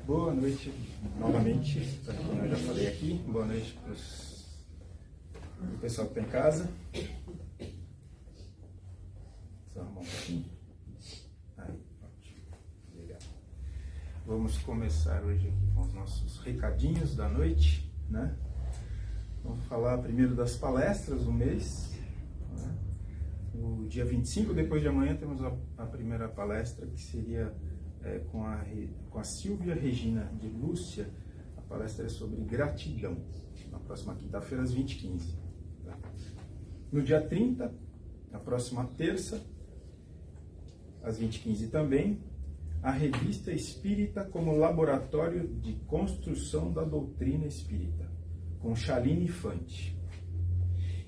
Boa noite novamente, para quem eu já falei aqui. Boa noite para o pessoal que está em casa. Só um pouquinho. Aí, ótimo. Obrigado. Vamos começar hoje aqui com os nossos recadinhos da noite, né? Vamos falar primeiro das palestras do mês. Né? O dia 25, depois de amanhã, temos a primeira palestra, que seria com a Silvia Regina de Lúcia. A palestra é sobre gratidão, na próxima quinta-feira, às 20h15. Tá? No dia 30, na próxima terça, às 20h15 também, a Revista Espírita como Laboratório de Construção da Doutrina Espírita, com Chaline Fante.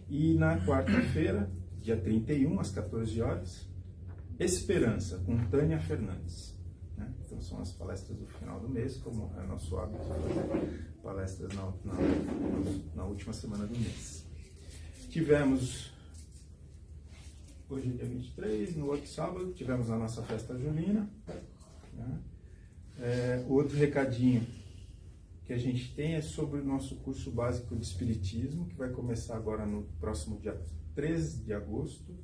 E na quarta-feira, dia 31, às 14 horas, Esperança, com Tânia Fernandes. Então são as palestras do final do mês, como é nosso hábito fazer palestras na última semana do mês. Tivemos, hoje é dia 23, no outro sábado, tivemos a nossa festa junina. Né? Outro recadinho que a gente tem é sobre o nosso curso básico de Espiritismo, que vai começar agora no próximo dia 13 de agosto.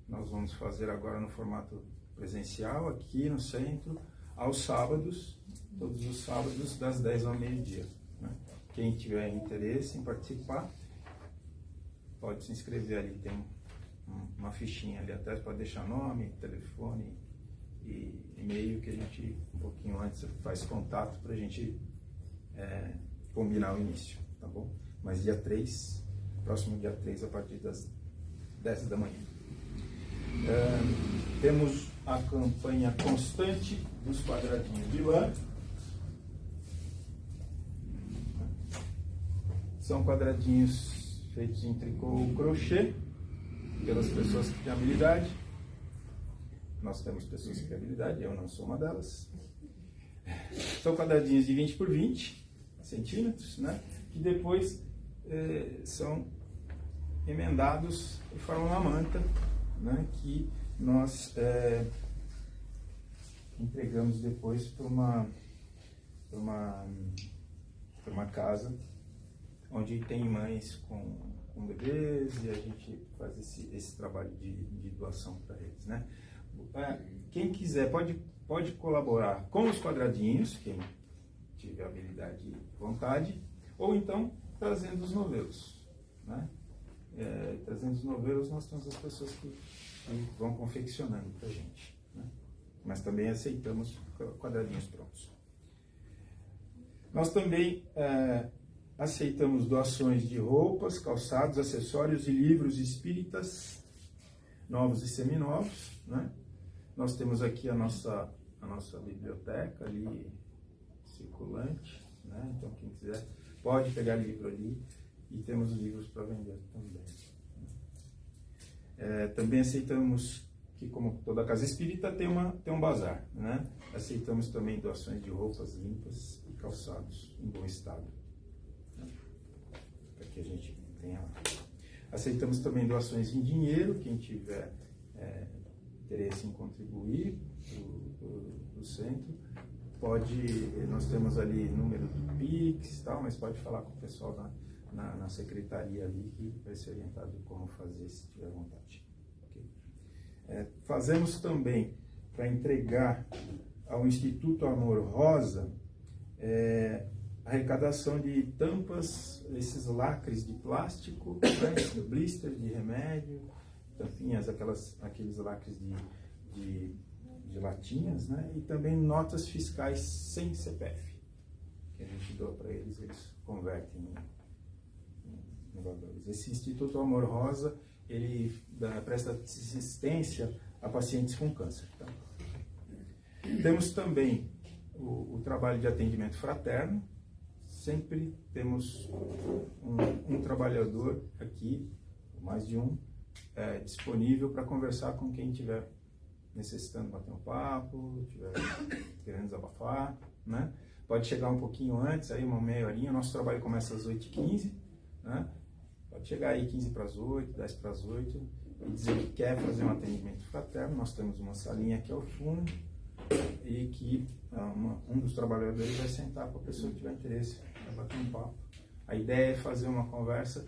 Nós vamos fazer agora no formato presencial, aqui no centro, aos sábados, todos os sábados, das 10 ao meio-dia. Né? Quem tiver interesse em participar, pode se inscrever ali, tem uma fichinha ali atrás, pode deixar nome, telefone e e-mail, que a gente, um pouquinho antes, faz contato para a gente combinar o início, tá bom? Mas dia 3, próximo dia 3, a partir das 10 da manhã. Temos a campanha constante dos quadradinhos de lã. São quadradinhos feitos em tricô ou crochê, pelas pessoas que têm habilidade. Nós temos pessoas que têm habilidade, eu não sou uma delas. São quadradinhos de 20 por 20 centímetros, né? Que depois são emendados e formam uma manta, né? Que nós entregamos depois para uma casa onde tem mães com bebês, e a gente faz esse trabalho de doação para eles, né? Quem quiser pode colaborar com os quadradinhos, quem tiver habilidade e vontade, ou então trazendo os novelos, né? Trazendo os novelos, nós temos as pessoas que vão confeccionando para a gente, né? Mas também aceitamos quadradinhos prontos. Nós também aceitamos doações de roupas, calçados, acessórios e livros espíritas, novos e seminovos, né? Nós temos aqui a nossa biblioteca ali, circulante, né? Então quem quiser pode pegar livro ali, e temos livros para vender também. Também aceitamos que, como toda casa espírita, tem um bazar, né? Aceitamos também doações de roupas limpas e calçados em bom estado, né? Para que a gente tenha lá. Aceitamos também doações em dinheiro, quem tiver interesse em contribuir do centro, nós temos ali número do Pix e tal, mas pode falar com o pessoal na secretaria ali, que vai ser orientado como fazer, se tiver vontade. Okay? Fazemos também, para entregar ao Instituto Amor Rosa, arrecadação de tampas, esses lacres de plástico, né? Blister de remédio, tampinhas, aqueles lacres de latinhas, né? E também notas fiscais sem CPF, que a gente doa para eles, eles convertem em valores. Esse Instituto Amor Rosa, ele presta assistência a pacientes com câncer. Tá? Temos também o trabalho de atendimento fraterno. Sempre temos um trabalhador aqui, mais de um, disponível para conversar com quem estiver necessitando bater um papo, estiver querendo desabafar, né? Pode chegar um pouquinho antes, aí uma meia horinha. Nosso trabalho começa às 8h15, né? Pode chegar aí 15 para as 8, 10 para as 8 e dizer que quer fazer um atendimento fraterno. Nós temos uma salinha aqui ao fundo, e que um dos trabalhadores vai sentar com a pessoa que tiver interesse, vai bater um papo. A ideia é fazer uma conversa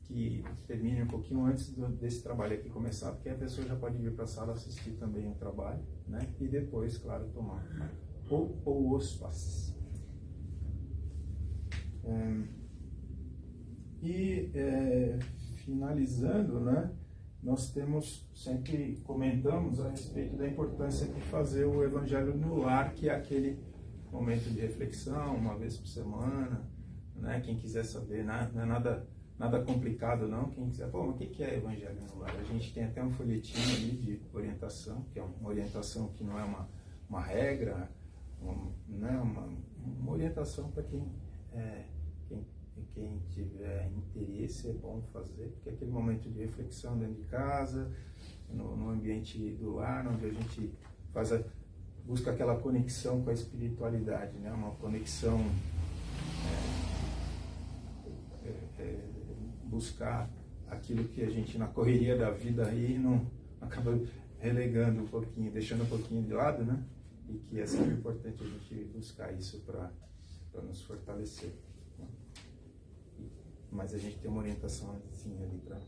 que termine um pouquinho antes desse trabalho aqui começar, porque a pessoa já pode vir para a sala assistir também o trabalho, né? E depois, claro, tomar ou os passes. Finalizando, né? Nós sempre comentamos a respeito da importância de fazer o Evangelho no lar, que é aquele momento de reflexão, uma vez por semana, né? Quem quiser saber, não é nada complicado não, quem quiser, mas o que é Evangelho no lar? A gente tem até um folhetinho ali de orientação, que é uma orientação que não é uma regra, uma orientação para quem tiver interesse, é bom fazer, porque é aquele momento de reflexão dentro de casa, no ambiente do lar, onde a gente busca aquela conexão com a espiritualidade, né? Uma conexão, buscar aquilo que a gente, na correria da vida aí, não acaba relegando um pouquinho, deixando um pouquinho de lado, né? E que é sempre importante a gente buscar isso para nos fortalecer. Mas a gente tem uma orientação assim ali para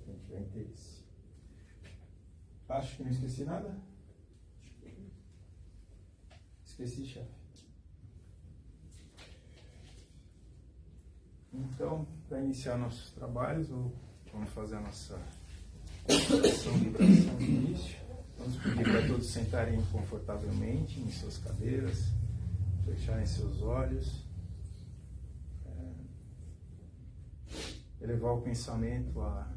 quem tiver interesse. Acho que não esqueci nada? Esqueci, chefe. Então, para iniciar nossos trabalhos, vamos fazer a nossa oração de oração de início. Vamos pedir para todos sentarem confortavelmente em suas cadeiras, fecharem seus olhos. Elevar o pensamento a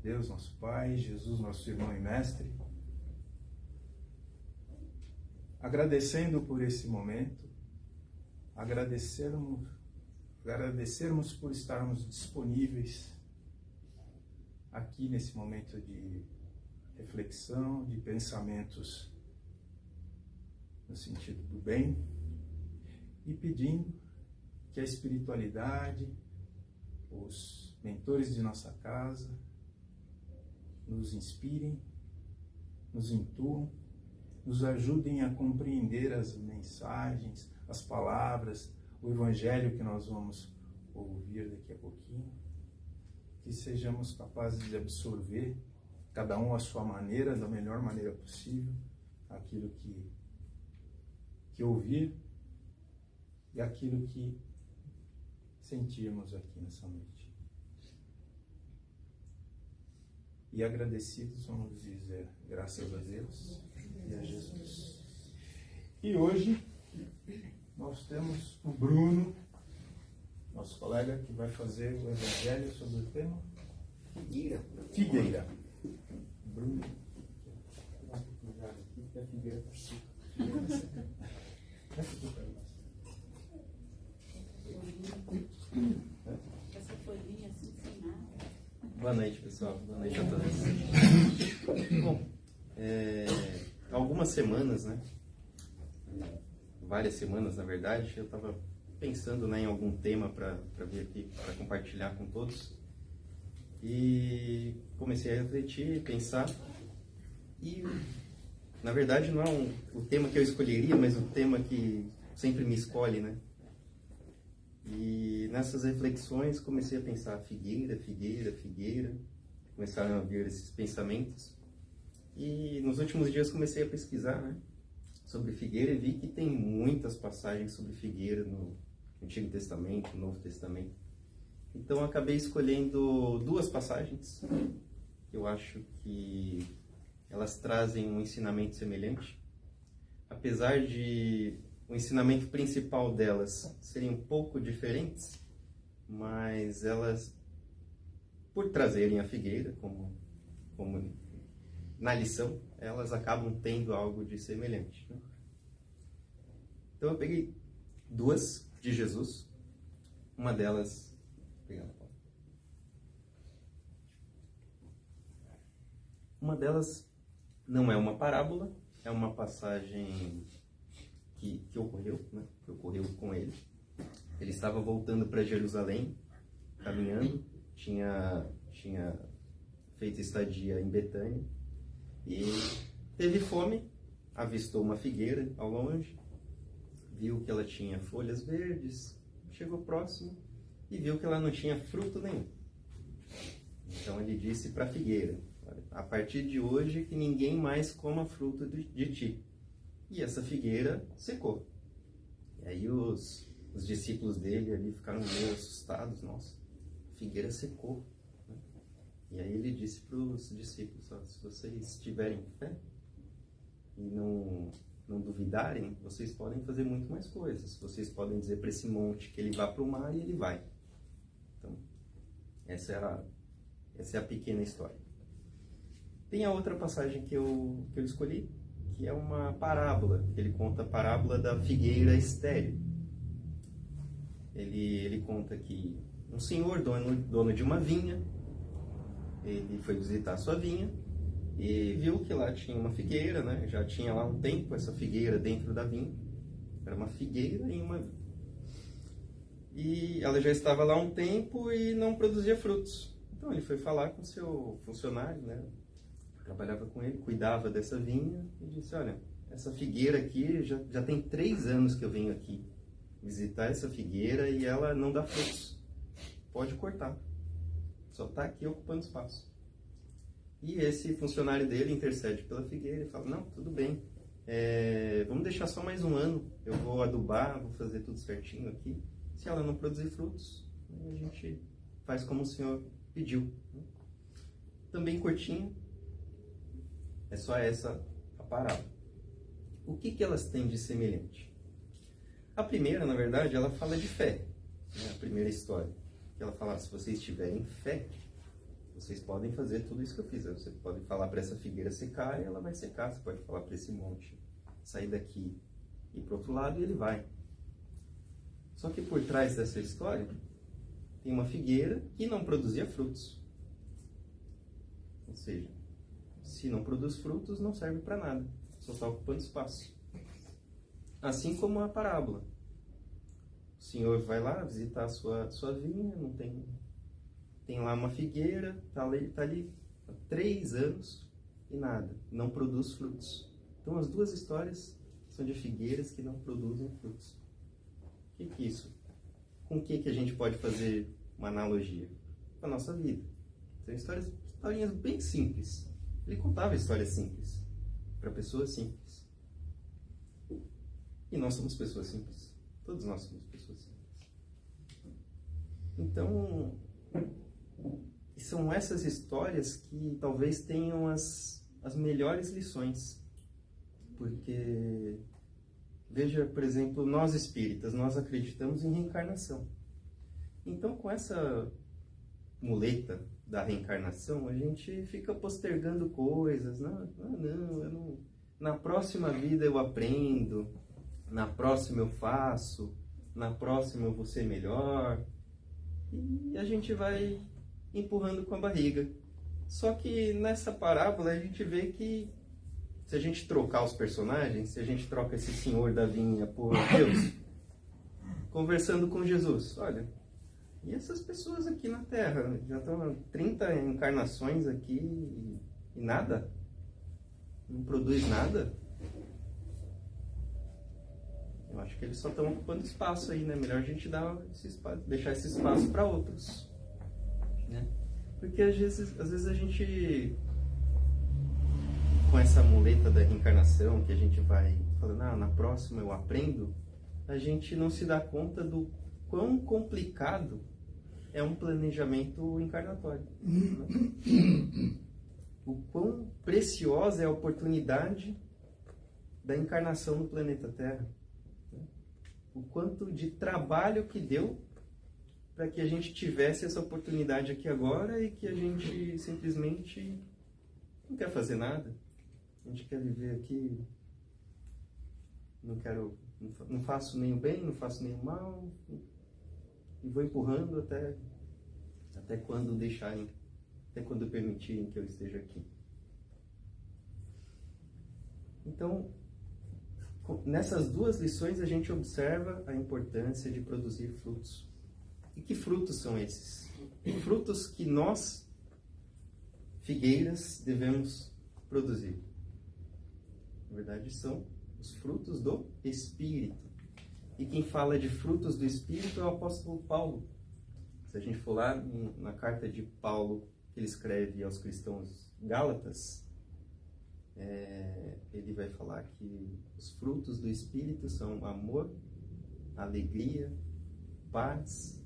Deus, nosso Pai, Jesus, nosso irmão e mestre, agradecendo por esse momento, agradecermos por estarmos disponíveis aqui nesse momento de reflexão, de pensamentos no sentido do bem, e pedindo que a espiritualidade, os mentores de nossa casa, nos inspirem, nos intuam, nos ajudem a compreender as mensagens, as palavras, o Evangelho que nós vamos ouvir daqui a pouquinho, que sejamos capazes de absorver, cada um à sua maneira, da melhor maneira possível, aquilo que ouvir e aquilo que sentirmos aqui nessa noite. E agradecidos vamos dizer graças a Deus e a Jesus. E hoje nós temos o Bruno, nosso colega, que vai fazer o Evangelho sobre o tema Figueira. Bruno. Essa folhinha assim sem nada. Boa noite, pessoal. Boa noite a todos. Bom, algumas semanas, né? Várias semanas, na verdade, eu estava pensando, né, em algum tema para vir aqui para compartilhar com todos. E comecei a refletir, pensar. E, na verdade, não é o tema que eu escolheria, mas o tema que sempre me escolhe, né? E nessas reflexões comecei a pensar figueira. Começaram a vir esses pensamentos. E nos últimos dias comecei a pesquisar, né, sobre figueira e vi que tem muitas passagens sobre figueira no Antigo Testamento, no Novo Testamento. Então acabei escolhendo duas passagens que eu acho que elas trazem um ensinamento semelhante. Apesar de o ensinamento principal delas serem um pouco diferentes, mas elas, por trazerem a figueira como na lição, elas acabam tendo algo de semelhante, né? Então eu peguei duas de Jesus, uma delas, não é uma parábola, é uma passagem que ocorreu, né? Que ocorreu com ele. Ele estava voltando para Jerusalém, caminhando, tinha feito estadia em Betânia e teve fome, avistou uma figueira ao longe, viu que ela tinha folhas verdes, chegou próximo e viu que ela não tinha fruto nenhum. Então ele disse para a figueira: a partir de hoje que ninguém mais coma fruto de ti. E essa figueira secou. E aí os discípulos dele ali ficaram meio assustados. Nossa, a figueira secou. E aí ele disse para os discípulos: se vocês tiverem fé e não duvidarem, vocês podem fazer muito mais coisas. Vocês podem dizer para esse monte que ele vá para o mar e ele vai. Então, essa é a pequena história. Tem a outra passagem que eu escolhi, que é uma parábola. Ele conta a parábola da figueira estéril. Ele conta que um senhor, dono de uma vinha, ele foi visitar a sua vinha e viu que lá tinha uma figueira, né? Já tinha lá um tempo essa figueira dentro da vinha. Era uma figueira em uma vinha. E ela já estava lá um tempo e não produzia frutos. Então ele foi falar com seu funcionário, né? Trabalhava com ele, cuidava dessa vinha e disse: olha, essa figueira aqui já tem 3 anos que eu venho aqui visitar essa figueira e ela não dá frutos. Pode cortar. Só está aqui ocupando espaço. E esse funcionário dele intercede pela figueira e fala: não, tudo bem, vamos deixar só mais 1 ano, eu vou adubar, vou fazer tudo certinho aqui. Se ela não produzir frutos, a gente faz como o senhor pediu. Também curtinho, é só essa a parábola. O que elas têm de semelhante? A primeira, na verdade, ela fala de fé, né? A primeira história. Que ela fala: se vocês tiverem fé, vocês podem fazer tudo isso que eu fiz. Você pode falar para essa figueira secar e ela vai secar. Você pode falar para esse monte sair daqui e ir para o outro lado e ele vai. Só que por trás dessa história tem uma figueira que não produzia frutos. Ou seja, se não produz frutos, não serve para nada. Só está ocupando espaço. Assim como a parábola. O senhor vai lá visitar a sua vinha, não tem lá uma figueira, está ali há 3 anos e nada, não produz frutos. Então as duas histórias são de figueiras que não produzem frutos. O que é isso? Com o que a gente pode fazer uma analogia? Com a nossa vida. São historinhas bem simples. Ele contava histórias simples para pessoas simples. E nós somos pessoas simples. Todos nós somos pessoas simples. Então, são essas histórias que talvez tenham as melhores lições. Porque, veja, por exemplo, nós espíritas, nós acreditamos em reencarnação. Então, com essa muleta da reencarnação, a gente fica postergando coisas. Não, na próxima vida eu aprendo, na próxima eu faço, na próxima eu vou ser melhor. E a gente vai empurrando com a barriga. Só que nessa parábola a gente vê que se a gente trocar os personagens, se a gente troca esse senhor da vinha por Deus, conversando com Jesus: olha, e essas pessoas aqui na Terra, já estão 30 encarnações aqui e nada? Não produz nada? Eu acho que eles só estão ocupando espaço aí, né? Melhor a gente deixar esse espaço para outros, né? Porque às vezes a gente, com essa muleta da reencarnação, que a gente vai falando: na próxima eu aprendo, a gente não se dá conta do quão complicado é um planejamento encarnatório, né? O quão preciosa é a oportunidade da encarnação no planeta Terra. O quanto de trabalho que deu para que a gente tivesse essa oportunidade aqui agora e que a gente simplesmente não quer fazer nada. A gente quer viver aqui, não faço nem o bem, não faço nem o mal, e vou empurrando até quando deixarem, até quando permitirem que eu esteja aqui. Então, nessas duas lições a gente observa a importância de produzir frutos. E que frutos são esses? Frutos que nós, figueiras, devemos produzir. Na verdade, são os frutos do Espírito. E quem fala de frutos do Espírito é o apóstolo Paulo. Se a gente for lá na carta de Paulo, que ele escreve aos cristãos gálatas, ele vai falar que os frutos do Espírito são amor, alegria, paz,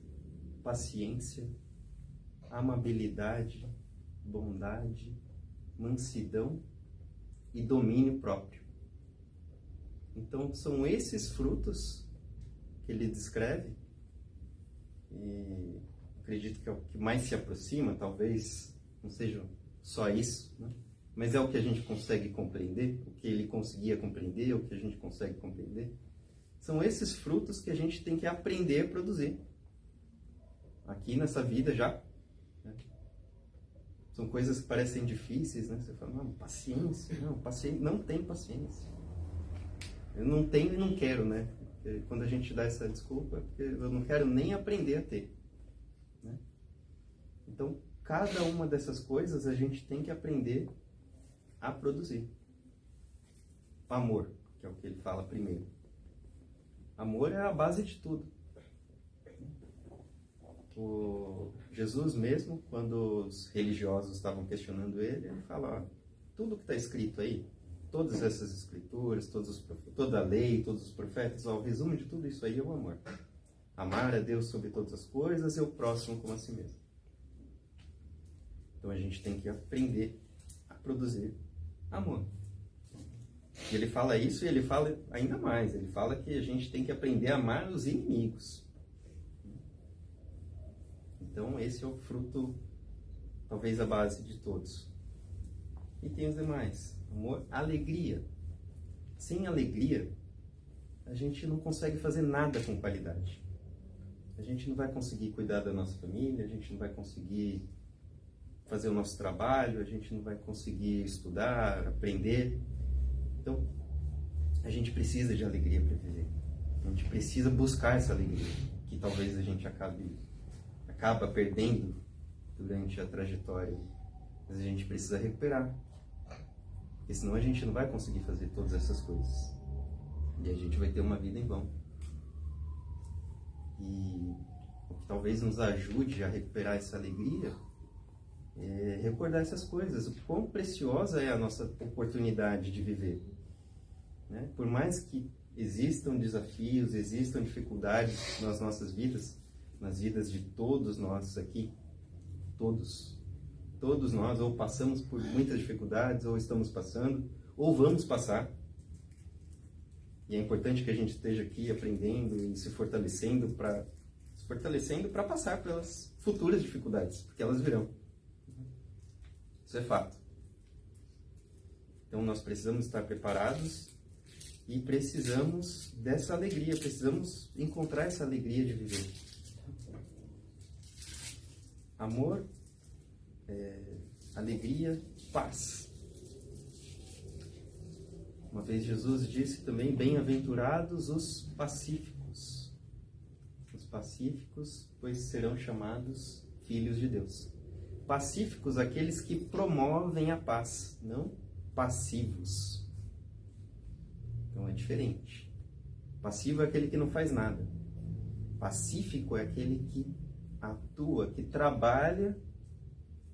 paciência, amabilidade, bondade, mansidão e domínio próprio. Então, são esses frutos que ele descreve, e acredito que é o que mais se aproxima, talvez não seja só isso, né? Mas é o que a gente consegue compreender, o que ele conseguia compreender, o que a gente consegue compreender. São esses frutos que a gente tem que aprender a produzir aqui nessa vida já, né? São coisas que parecem difíceis, né? Você fala, não, paciência, não tem paciência. Eu não tenho e não quero, né? Porque quando a gente dá essa desculpa, é porque eu não quero nem aprender a ter, né? Então, cada uma dessas coisas a gente tem que aprender a produzir. Amor, que é o que ele fala primeiro. Amor é a base de tudo. O Jesus mesmo, quando os religiosos estavam questionando ele fala, ó, tudo que está escrito aí, todas essas escrituras, toda a lei, todos os profetas, ó, o resumo de tudo isso aí é o amor. Amar a Deus sobre todas as coisas e o próximo como a si mesmo. Então a gente tem que aprender a produzir amor. E ele fala isso e ele fala ainda mais. Ele fala que a gente tem que aprender a amar os inimigos. Então esse é o fruto, talvez a base de todos. E tem os demais. Amor, alegria. Sem alegria, a gente não consegue fazer nada com qualidade. A gente não vai conseguir cuidar da nossa família, a gente não vai conseguir fazer o nosso trabalho, a gente não vai conseguir estudar, aprender. Então, a gente precisa de alegria para viver. A gente precisa buscar essa alegria, que talvez a gente acaba perdendo durante a trajetória. Mas a gente precisa recuperar. Porque senão a gente não vai conseguir fazer todas essas coisas. E a gente vai ter uma vida em vão. E o que talvez nos ajude a recuperar essa alegria é recordar essas coisas. O quão preciosa é a nossa oportunidade de viver. Né? Por mais que existam desafios, existam dificuldades nas nossas vidas, nas vidas de todos nós aqui, todos nós, ou passamos por muitas dificuldades, ou estamos passando, ou vamos passar. E é importante que a gente esteja aqui aprendendo e se fortalecendo para passar pelas futuras dificuldades, porque elas virão. Isso é fato. Então nós precisamos estar preparados e precisamos dessa alegria, precisamos encontrar essa alegria de viver. Amor, alegria, paz. Uma vez Jesus disse também, bem-aventurados os pacíficos. Os pacíficos, pois serão chamados filhos de Deus. Pacíficos, aqueles que promovem a paz, não passivos. Então é diferente. Passivo é aquele que não faz nada. Pacífico é aquele que atua, que trabalha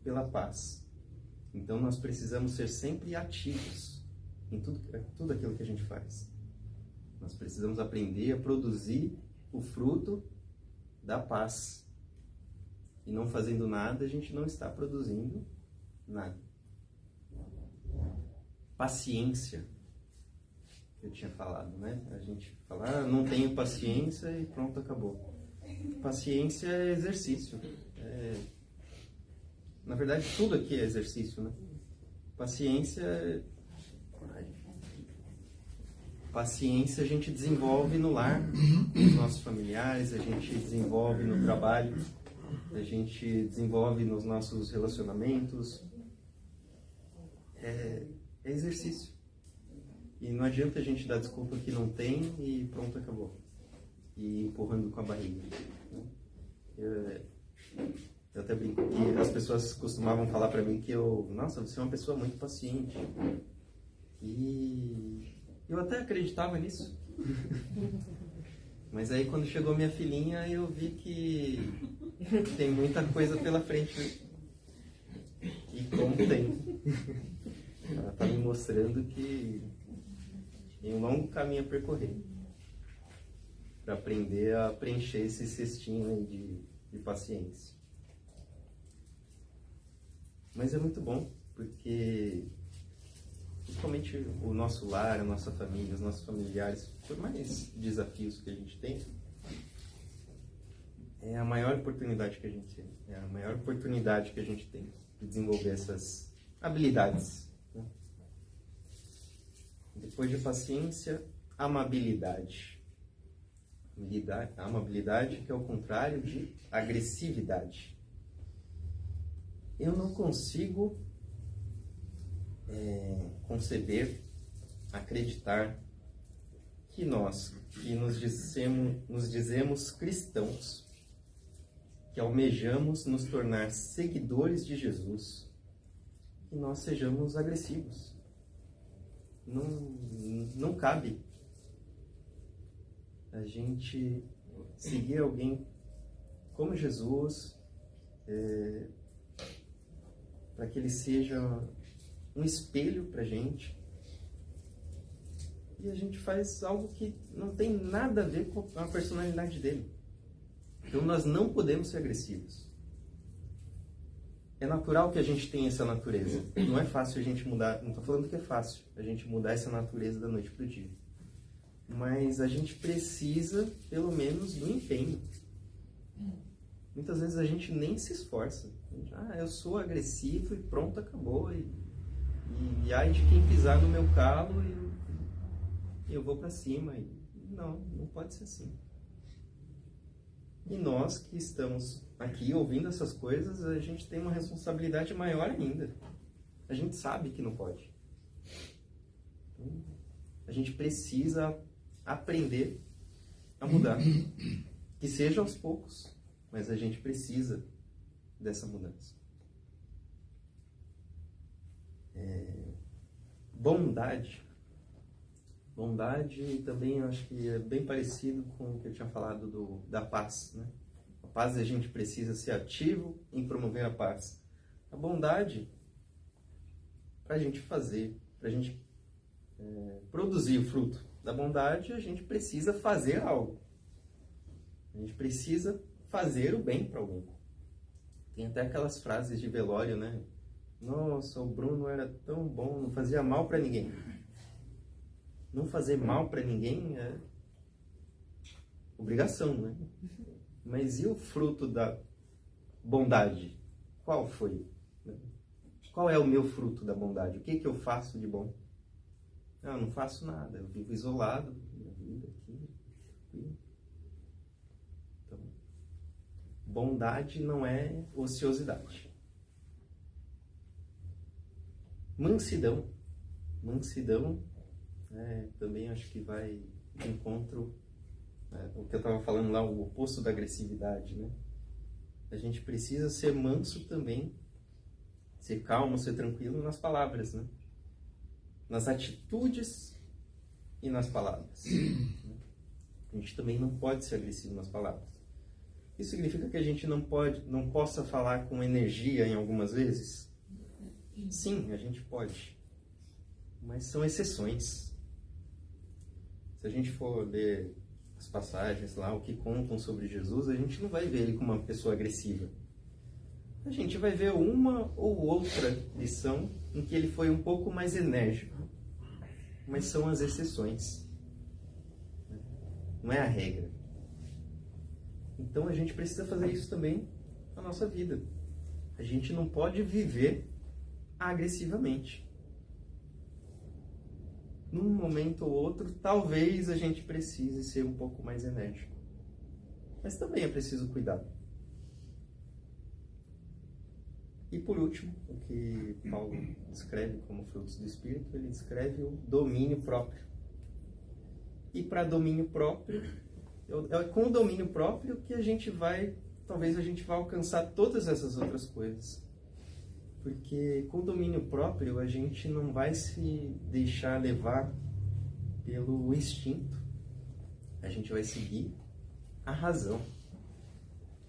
pela paz. Então nós precisamos ser sempre ativos em tudo aquilo que a gente faz. Nós precisamos aprender a produzir o fruto da paz. E não fazendo nada, a gente não está produzindo nada. Paciência, que eu tinha falado, né? A gente fala, não tenho paciência e pronto, acabou. Paciência é exercício. Na verdade, tudo aqui é exercício, né? Paciência a gente desenvolve no lar, com os nossos familiares, a gente desenvolve no trabalho, a gente desenvolve nos nossos relacionamentos. É exercício. E não adianta a gente dar desculpa que não tem e pronto, acabou. E empurrando com a barriga. Eu até brinco que as pessoas costumavam falar pra mim que nossa, você é uma pessoa muito paciente. E eu até acreditava nisso. Mas aí quando chegou minha filhinha, eu vi que tem muita coisa pela frente. E como tem. Ela está me mostrando que tem um longo caminho a percorrer para aprender a preencher esse cestinho aí de paciência. Mas é muito bom, porque principalmente o nosso lar, a nossa família, os nossos familiares, por mais desafios que a gente tem, é a maior oportunidade que a gente tem. É a maior oportunidade que a gente tem de desenvolver essas habilidades. Né? Depois de paciência, amabilidade. Amabilidade, que é o contrário de agressividade. Eu não consigo conceber, acreditar que nós, que nos dizemos cristãos, que almejamos nos tornar seguidores de Jesus, que nós sejamos agressivos. Não cabe a gente seguir alguém como Jesus, para que ele seja um espelho para a gente, e a gente faz algo que não tem nada a ver com a personalidade dele. Então nós não podemos ser agressivos. É natural que a gente tenha essa natureza. Não é fácil a gente mudar, não estou falando que é fácil a gente mudar essa natureza da noite para o dia. Mas a gente precisa, pelo menos, do empenho. Muitas vezes a gente nem se esforça. Eu sou agressivo e pronto, acabou. E ai de quem pisar no meu calo e eu vou para cima. Não pode ser assim. E nós que estamos aqui ouvindo essas coisas, a gente tem uma responsabilidade maior ainda. A gente sabe que não pode. Então, a gente precisa aprender a mudar. Que seja aos poucos, mas a gente precisa dessa mudança. Bondade. Bondade também acho que é bem parecido com o que eu tinha falado da paz, né? A paz, a gente precisa ser ativo em promover a paz. A bondade, para a gente fazer, para a gente produzir o fruto da bondade, a gente precisa fazer algo. A gente precisa fazer o bem para alguém. Tem até aquelas frases de velório, né? Nossa, o Bruno era tão bom, não fazia mal para ninguém. Não fazer mal para ninguém é obrigação, né? Mas e o fruto da bondade? Qual foi? Qual é o meu fruto da bondade? O que eu faço de bom? Eu não faço nada, eu vivo isolado, minha vida aqui. Então, bondade não é ociosidade. Mansidão. Mansidão, também acho que vai de encontro, o que eu estava falando lá, o oposto da agressividade, né? A gente precisa ser manso também, ser calmo, ser tranquilo nas palavras, né? Nas atitudes e nas palavras. A gente também não pode ser agressivo nas palavras. Isso significa que a gente não possa falar com energia em algumas vezes? Sim, a gente pode. Mas são exceções. Se a gente for ler as passagens lá, o que contam sobre Jesus, a gente não vai ver ele como uma pessoa agressiva. A gente vai ver uma ou outra lição em que ele foi um pouco mais enérgico. Mas são as exceções. Não é a regra. Então a gente precisa fazer isso também na nossa vida. A gente não pode viver agressivamente. Num momento ou outro, talvez a gente precise ser um pouco mais enérgico. Mas também é preciso cuidar. E por último, o que Paulo descreve como frutos do Espírito, ele descreve o domínio próprio. E para domínio próprio, é com o domínio próprio que talvez a gente vai alcançar todas essas outras coisas. Porque com domínio próprio a gente não vai se deixar levar pelo instinto. A gente vai seguir a razão.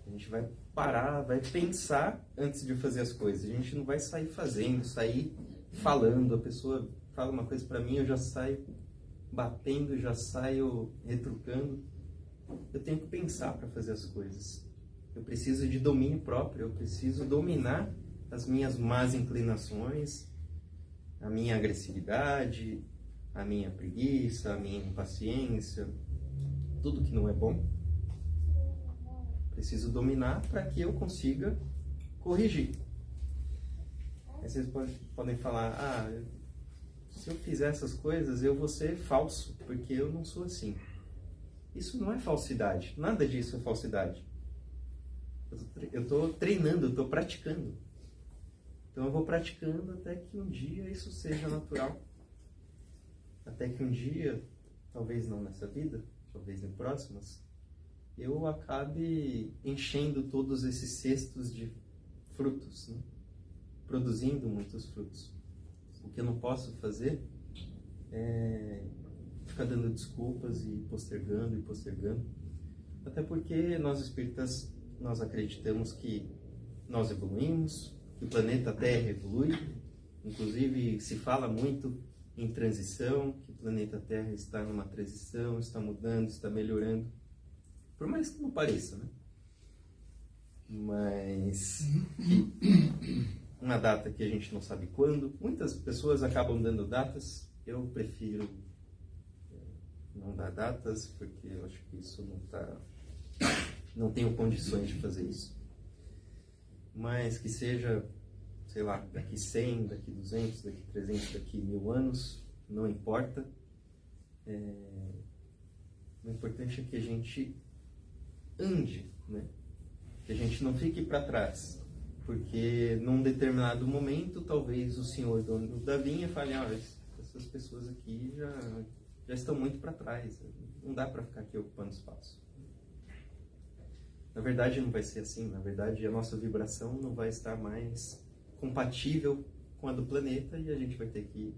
A gente vai parar, vai pensar antes de fazer as coisas. A gente não vai sair fazendo, sair falando. A pessoa fala uma coisa para mim, eu já saio batendo, já saio retrucando. Eu tenho que pensar para fazer as coisas. Eu preciso de domínio próprio, eu preciso dominar as minhas más inclinações, a minha agressividade, a minha preguiça, a minha impaciência, tudo que não é bom. Preciso dominar para que eu consiga corrigir. Aí vocês podem falar, se eu fizer essas coisas eu vou ser falso, porque eu não sou assim. Isso não é falsidade, nada disso é falsidade. Eu estou treinando, eu estou praticando. Então eu vou praticando até que um dia isso seja natural. Até que um dia, talvez não nessa vida, talvez em próximas, eu acabe enchendo todos esses cestos de frutos, né? Produzindo muitos frutos. O que eu não posso fazer é ficar dando desculpas e postergando. Até porque nós espíritas, nós acreditamos que nós evoluímos, que o planeta Terra evolui. Inclusive se fala muito em transição, que o planeta Terra está numa transição, está mudando, está melhorando. Por mais que não pareça, né? Mas uma data que a gente não sabe quando. Muitas pessoas acabam dando datas. Eu prefiro não dar datas, porque eu acho que isso não tenho condições de fazer isso. Mas que seja, sei lá, daqui 100, daqui 200, daqui 300, daqui 1000 anos, não importa. O importante é que a gente ande, né? Que a gente não fique para trás, porque num determinado momento talvez o senhor dono da vinha fale, essas pessoas aqui já estão muito para trás, não dá para ficar aqui ocupando espaço. Na verdade não vai ser assim, na verdade a nossa vibração não vai estar mais compatível com a do planeta e a gente vai ter que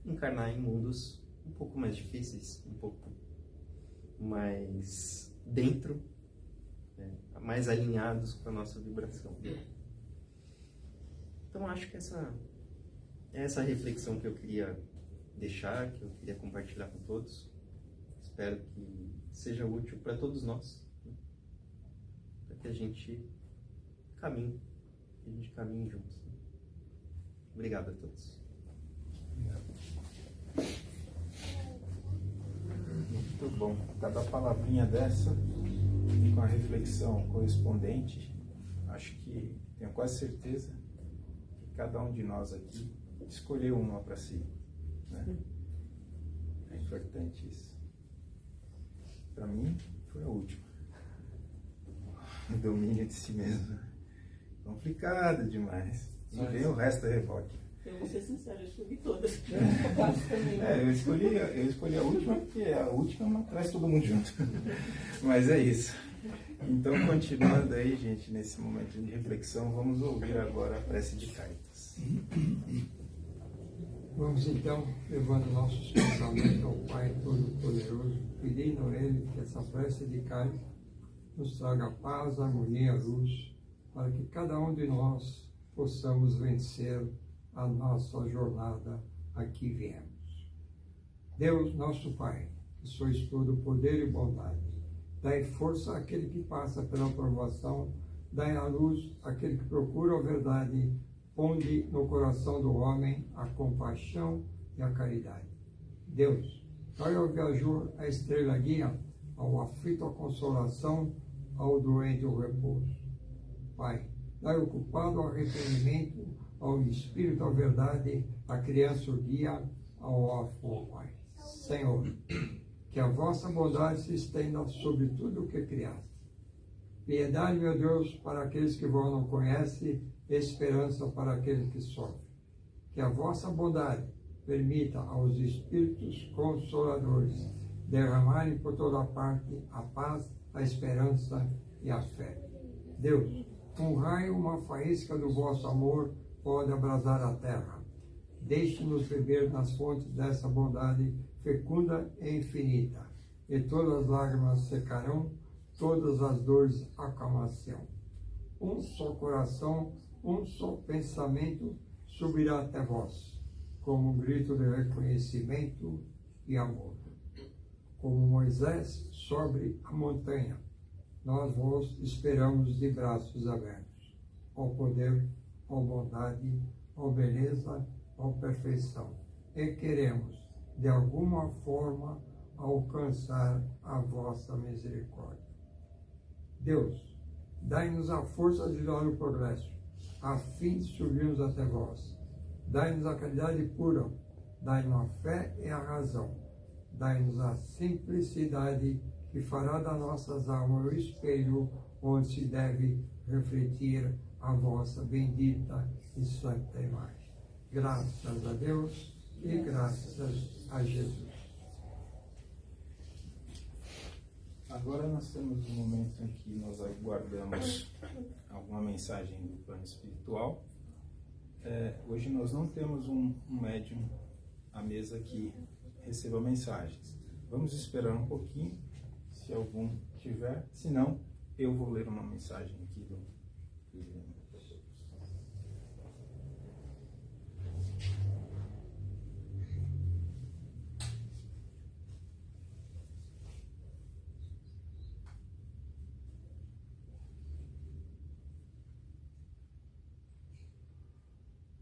encarnar em mundos um pouco mais difíceis, um pouco mais dentro, mais alinhados com a nossa vibração. Então acho que essa reflexão que eu queria deixar, que eu queria compartilhar com todos. Espero que seja útil para todos nós, né? Para que a gente caminhe juntos. Né? Obrigado a todos. Muito bom. Cada palavrinha dessa e com a reflexão correspondente, acho que tenho quase certeza que cada um de nós aqui escolheu uma para si, né? É importante isso. Para mim foi a última. O domínio de si mesmo. Complicado demais. E vem o resto da reboque. Eu vou ser sincera, eu escolhi todas. Eu escolhi a última porque a última traz todo mundo junto. Mas é isso. Então, continuando aí, gente, nesse momento de reflexão, vamos ouvir agora a prece de Cáritas. Vamos então, levando nossos pensamentos ao Pai Todo-Poderoso, pedindo a Ele que essa prece de Cáritas nos traga paz, harmonia, luz, para que cada um de nós possamos vencer a nossa jornada a que viemos. Deus, nosso Pai, que sois todo poder e bondade, dai força àquele que passa pela provação, dai a luz àquele que procura a verdade, ponde no coração do homem a compaixão e a caridade. Deus, dai ao viajor a estrela guia, ao aflito a consolação, ao doente o repouso. Pai, dai ao culpado o arrependimento, ao espírito a verdade, a criança o guia, ao órfão o Pai. Senhor, que a vossa bondade se estenda sobre tudo o que criaste. Piedade, meu Deus, para aqueles que vós não conhecem, esperança para aqueles que sofrem. Que a vossa bondade permita aos espíritos consoladores derramarem por toda parte a paz, a esperança e a fé. Deus, com um raio, uma faísca do vosso amor, pode abrasar a terra. Deixe-nos beber nas fontes dessa bondade fecunda e infinita, e todas as lágrimas secarão, todas as dores acalmar-se-ão. Um só coração, um só pensamento subirá até vós, como um grito de reconhecimento e amor. Como Moisés sobre a montanha, nós vos esperamos de braços abertos. Ó poder, ó bondade, ó beleza, ó perfeição. E queremos, de alguma forma, alcançar a vossa misericórdia. Deus, dai-nos a força de dar o progresso, a fim de subirmos até vós. Dai-nos a caridade pura, dai-nos a fé e a razão. Dai-nos a simplicidade que fará das nossas almas o espelho onde se deve refletir a vossa bendita e santa imagem. Graças a Deus e graças a Jesus. Agora nós temos um momento em que nós aguardamos alguma mensagem do plano espiritual. Hoje nós não temos um médium à mesa que receba mensagens. Vamos esperar um pouquinho, se algum tiver. Se não, eu vou ler uma mensagem aqui do Guilherme.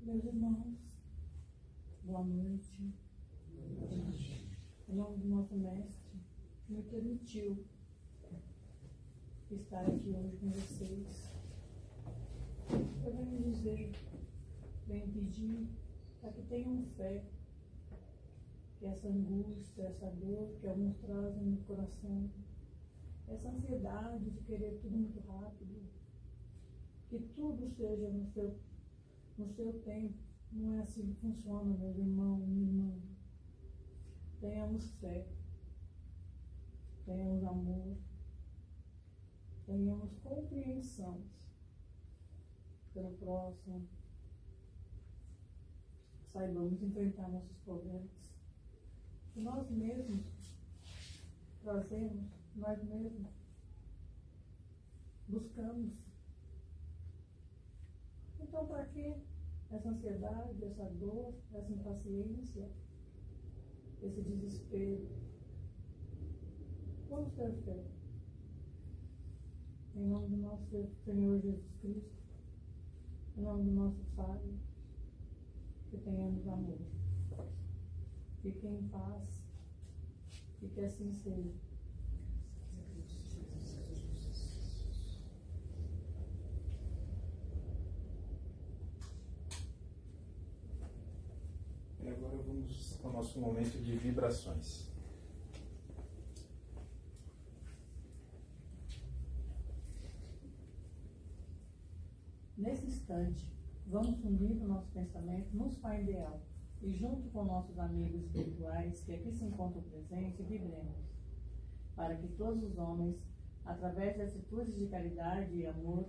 Meus irmãos, boa noite. Em nome do nosso Mestre, que me permitiu estar aqui hoje com vocês, eu venho dizer, venho pedir para que tenham fé que essa angústia, essa dor que alguns trazem no coração, essa ansiedade de querer tudo muito rápido, que tudo seja no seu tempo. Não é assim que funciona, meus irmãos, minha irmã. Tenhamos fé, tenhamos amor, tenhamos compreensão pelo próximo, saibamos enfrentar nossos problemas. Que nós mesmos trazemos, nós mesmos buscamos. Então, para que essa ansiedade, essa dor, essa impaciência, esse desespero? Vamos ter fé. Em nome do nosso Senhor Jesus Cristo, em nome do nosso Pai, que tenhamos amor. Fiquem em paz e que assim seja. E agora vamos ao nosso momento de vibrações. Nesse instante, vamos unir o nosso pensamento nos Pai Ideal e, junto com nossos amigos espirituais que aqui se encontram presentes, vibremos, para que todos os homens, através de atitudes de caridade e amor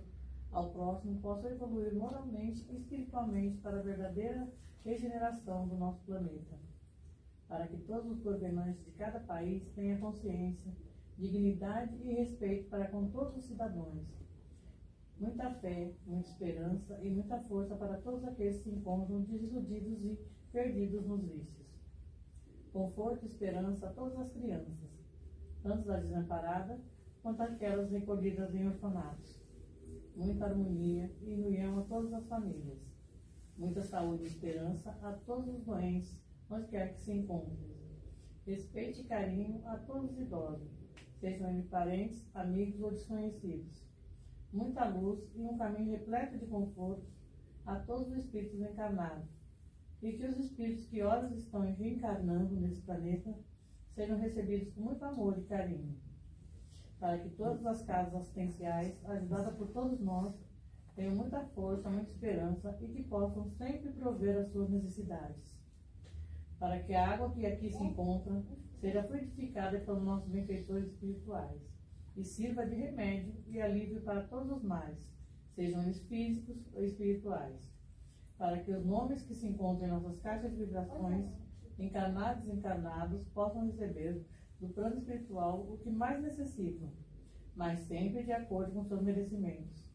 ao próximo, possam evoluir moralmente e espiritualmente para a verdadeira regeneração do nosso planeta, para que todos os governantes de cada país tenham consciência, dignidade e respeito para com todos os cidadãos. Muita fé, muita esperança e muita força para todos aqueles que se encontram desiludidos e perdidos nos vícios. Conforto e esperança a todas as crianças, tanto as desamparadas quanto aquelas recolhidas em orfanatos. Muita harmonia e união a todas as famílias. Muita saúde e esperança a todos os doentes, onde quer que se encontrem. Respeito e carinho a todos os idosos, sejam eles parentes, amigos ou desconhecidos. Muita luz e um caminho repleto de conforto a todos os espíritos encarnados. E que os espíritos que horas estão reencarnando nesse planeta sejam recebidos com muito amor e carinho. Para que todas as casas assistenciais, ajudadas por todos nós, tenham muita força, muita esperança e que possam sempre prover as suas necessidades. Para que a água que aqui se encontra seja frutificada pelos nossos benfeitores espirituais e sirva de remédio e alívio para todos os males, sejam eles físicos ou espirituais. para que os nomes que se encontram em nossas caixas de vibrações, encarnados e desencarnados, possam receber do plano espiritual o que mais necessitam, mas sempre de acordo com seus merecimentos.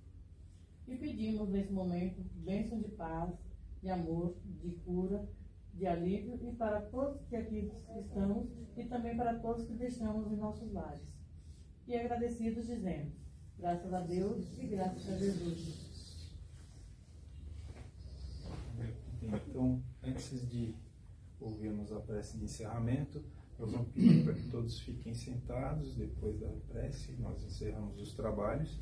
E pedimos nesse momento bênção de paz, de amor, de cura, de alívio, e para todos que aqui estamos e também para todos que deixamos em nossos lares. E agradecidos dizemos, graças a Deus e graças a Jesus. Então, antes de ouvirmos a prece de encerramento, nós vamos pedir para que todos fiquem sentados. Depois da prece, nós encerramos os trabalhos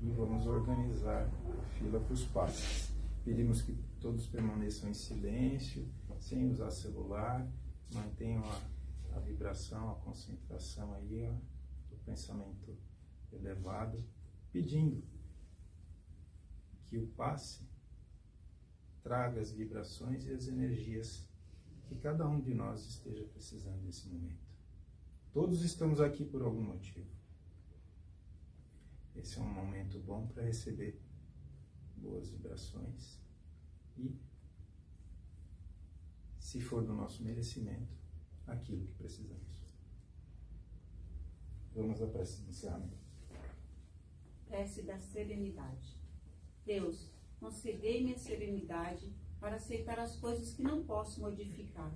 e vamos organizar a fila para os passes. Pedimos que todos permaneçam em silêncio, sem usar celular, mantenham a vibração, a concentração aí, ó, do pensamento elevado, pedindo que o passe traga as vibrações e as energias que cada um de nós esteja precisando nesse momento. Todos estamos aqui por algum motivo. Esse é um momento bom para receber boas vibrações e, se for do nosso merecimento, aquilo que precisamos. Vamos à prece de encerramento. Prece da serenidade. Deus, concedei-me a serenidade para aceitar as coisas que não posso modificar,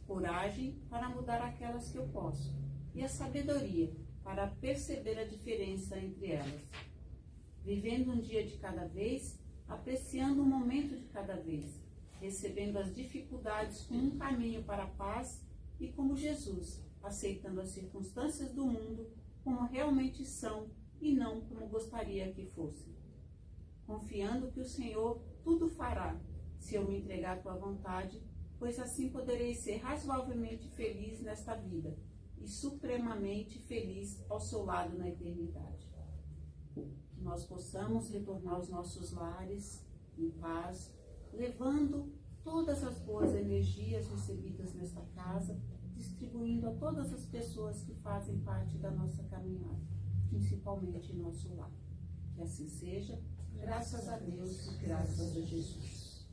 coragem para mudar aquelas que eu posso, e a sabedoria para perceber a diferença entre elas. Vivendo um dia de cada vez, apreciando um momento de cada vez, recebendo as dificuldades como um caminho para a paz e como Jesus, aceitando as circunstâncias do mundo como realmente são e não como gostaria que fossem. Confiando que o Senhor tudo fará, se eu me entregar à tua vontade, pois assim poderei ser razoavelmente feliz nesta vida e supremamente feliz ao seu lado na eternidade. Que nós possamos retornar aos nossos lares em paz, levando todas as boas energias recebidas nesta casa, distribuindo a todas as pessoas que fazem parte da nossa caminhada, principalmente em nosso lar. Que assim seja, graças a Deus e graças a Jesus.